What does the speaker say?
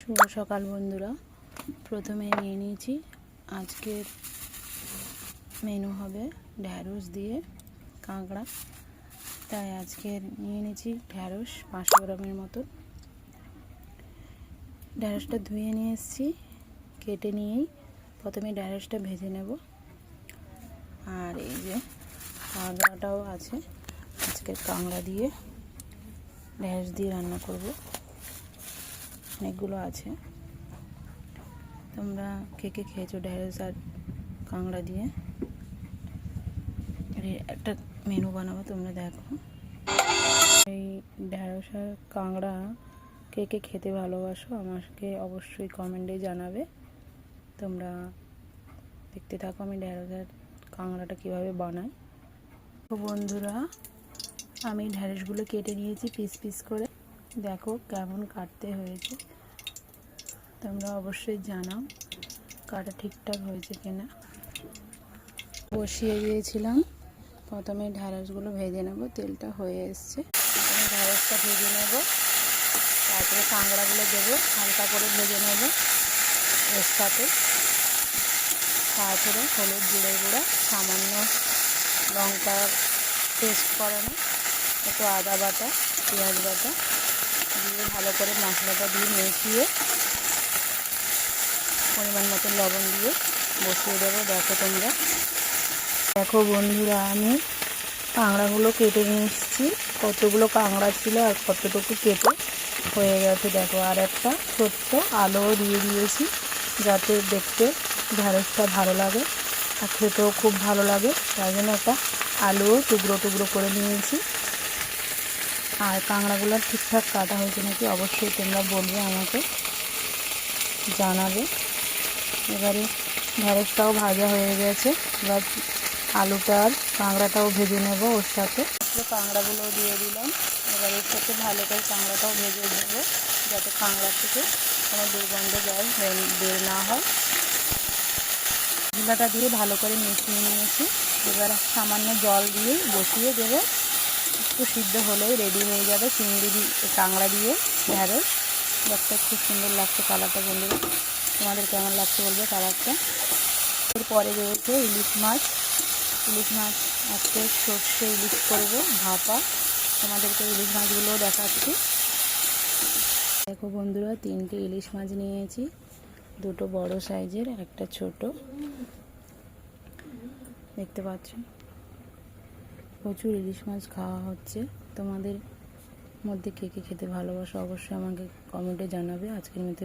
শুভ সকাল বন্ধুরা। প্রথমে নিয়ে নিয়েছি আজকের মেনু হবে ঢ্যাঁড়স দিয়ে কাঁকড়া। তাই আজকের নিয়ে নিয়েছি ঢ্যাঁড়স 500 গ্রামের মতো। ঢ্যাঁড়সটা ধুয়ে নিয়ে এসেছি, কেটে নিয়েই প্রথমে ঢ্যাঁড়সটা ভেজে নেব। আর এই যে কাঁকড়াটাও আছে, আজকের কাঁকড়া দিয়ে ঢ্যাঁড়স দিয়ে রান্না করব। অনেকগুলো আছে। তোমরা কে কে খেয়েছো ঢ্যাঁড়স আর কাঁকড়া দিয়ে? একটা মেনু বানাবো, তোমরা দেখো। এই ঢ্যাঁড়স আর কাঁকড়া কে কে খেতে ভালোবাসো আমাকে অবশ্যই কমেন্টে জানাবে। তোমরা দেখতে থাকো আমি ঢ্যাঁড়স আর কাঁকড়াটা কীভাবে বানাই। তো বন্ধুরা, আমি ঢ্যাঁড়সগুলো কেটে নিয়েছি পিস পিস করে। দেখো কেমন কাটতে হয়েছে, তোমরা অবশ্যই জানাও কাটা ঠিকঠাক হয়েছে কিনা। বসিয়ে দিয়েছিলাম, প্রথমে ঢ্যাঁড়সগুলো ভেজে নেব। তেলটা হয়ে এসছে, প্রথমে ঢ্যাঁড়সটা ভেজে নেব, তারপরে কাঁকড়াগুলো দেবো, হালকা করে ভেজে নেব এর সাথে। তারপরে হলুদ, জিরে গুঁড়া, সামান্য লঙ্কার পেস্ট করানো, একটু আদা বাটা, পেঁয়াজ বাটা দিয়ে ভালো করে মশলাটা দিয়ে মিশিয়ে পরিমাণ মতো লবণ দিয়ে বসিয়ে দেবো। দেখো তোমরা, দেখো বন্ধুরা, আমি কাঁকড়াগুলো কেটে নিয়ে এসেছি। কতগুলো কাঁকড়া ছিল আর কতটুকু কেটে হয়ে গেছে দেখো। আর একটা ছোট্ট আলুও দিয়ে দিয়েছি, যাতে দেখতে ঢ্যাঁড়সটা ভালো লাগে আর খেতেও খুব ভালো লাগে। তাই জন্য একটা আলুও টুকরো টুকরো করে নিয়েছি। আর কাঁকড়াগুলো ঠিকঠাক কাটা হয়েছে নাকি অবশ্যই তোমরা বলবে, আমাকে জানাবে। এবারে ঢ্যাঁড়সটাও ভাজা হয়ে গেছে, এবার আলুটা আর কাঁকড়াটাও ভেজে নেব ওর সাথে। কাঁকড়াগুলো দিয়ে দিলাম, এবার এর সাথে ভালো করে কাঁকড়াটাও ভেজে দেবো, যাতে কাঁকড়া থেকে কোনো দুর্গন্ধ গ্যাস বের না হয়। মশলাটা দিয়ে ভালো করে মিশিয়ে নিয়েছি। এবার সামান্য জল দিয়ে বসিয়ে দেবো, একটু সিদ্ধ হলেই রেডি হয়ে যাবে চিংড়ি দিয়ে কাঁকড়া দিয়ে ঢ্যাঁড়স। দেখতে খুব সুন্দর লাগছে কালারটা। বন্ধুরা, তোমাদের কেমন লাগছে বলবে কালারটা। এরপরে রয়েছে ইলিশ মাছ। ইলিশ মাছ আজকে সর্ষে ইলিশ করবো ভাপা। তোমাদেরকে ইলিশ মাছগুলোও দেখাচ্ছি। দেখো বন্ধুরা, 3টে ইলিশ মাছ নিয়েছি, 2টো বড় সাইজের, একটা ছোট। দেখতে পাচ্ছ প্রচুর ইলিশ মাছ খাওয়া হচ্ছে। তোমাদের মধ্যে কে কে খেতে ভালোবাসো অবশ্যই আমাকে কমেন্টে জানাবে। আজকের মতো